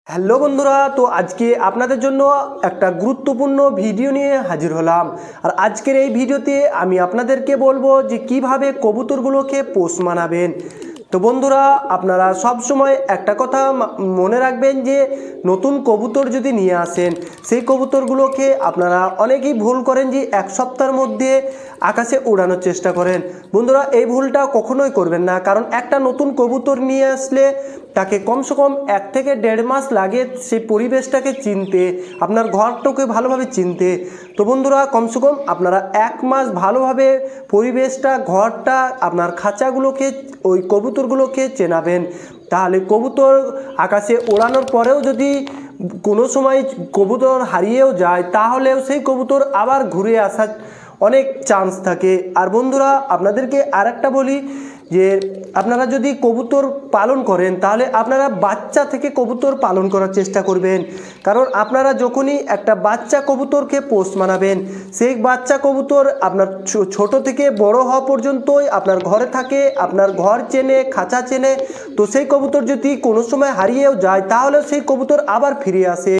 Hello বন্ধুরা, তো আজকে আপনাদের জন্য একটা গুরুত্বপূর্ণ ভিডিও নিয়ে হাজির হলাম। আর আজকের এই ভিডিওতে আমি আপনাদেরকে বলবো যে কিভাবে কবুতরগুলোকে পোষ মানাবেন। তো বন্ধুরা, আপনারা সব সময় একটা কথা মনে রাখবেন যে নতুন কবুতর যদি নিয়ে আসেন, সেই কবুতরগুলোকে আপনারা অনেকেই ভুল করেন যে এক সপ্তাহের মধ্যে আকাশে উড়ানোর চেষ্টা করেন। বন্ধুরা, এই ভুলটা কখনোই করবেন না, কারণ একটা নতুন কবুতর নিয়ে আসলে তাকে কমসে কম 1 থেকে 1.5 মাস লাগে সেই পরিবেশটাকে চিনতে, আপনার ঘরটাকে ভালোভাবে চিনতে। তো বন্ধুরা, কমসে কম আপনারা 1 মাস ভালোভাবে পরিবেশটা, ঘরটা, আপনার খাঁচাগুলোকে, ওই কবুতরগুলোকে চেনাবেন। তাহলে কবুতর আকাশে ওড়ানোর পরেও যদি কোনো সময় কবুতর হারিয়েও যায়, তাহলেও সেই কবুতর আবার ঘুরে আসার অনেক চান্স থাকে। আর বন্ধুরা, আপনাদেরকে আরেকটা বলি যে আপনারা যদি কবুতর পালন করেন, তাহলে আপনারা বাচ্চা থেকে কবুতর পালন করার চেষ্টা করবেন। কারণ আপনারা যখনই একটা বাচ্চা কবুতরকে পোষ মানাবেন, সেই বাচ্চা কবুতর আপনার ছোট থেকে বড় হওয়া পর্যন্তই আপনার ঘরে থাকে, আপনার ঘর চেনে, খাঁচা চেনে। তো সেই কবুতর যদি কোনো সময় হারিয়েও যায়, তাহলে সেই কবুতর আবার ফিরে আসে।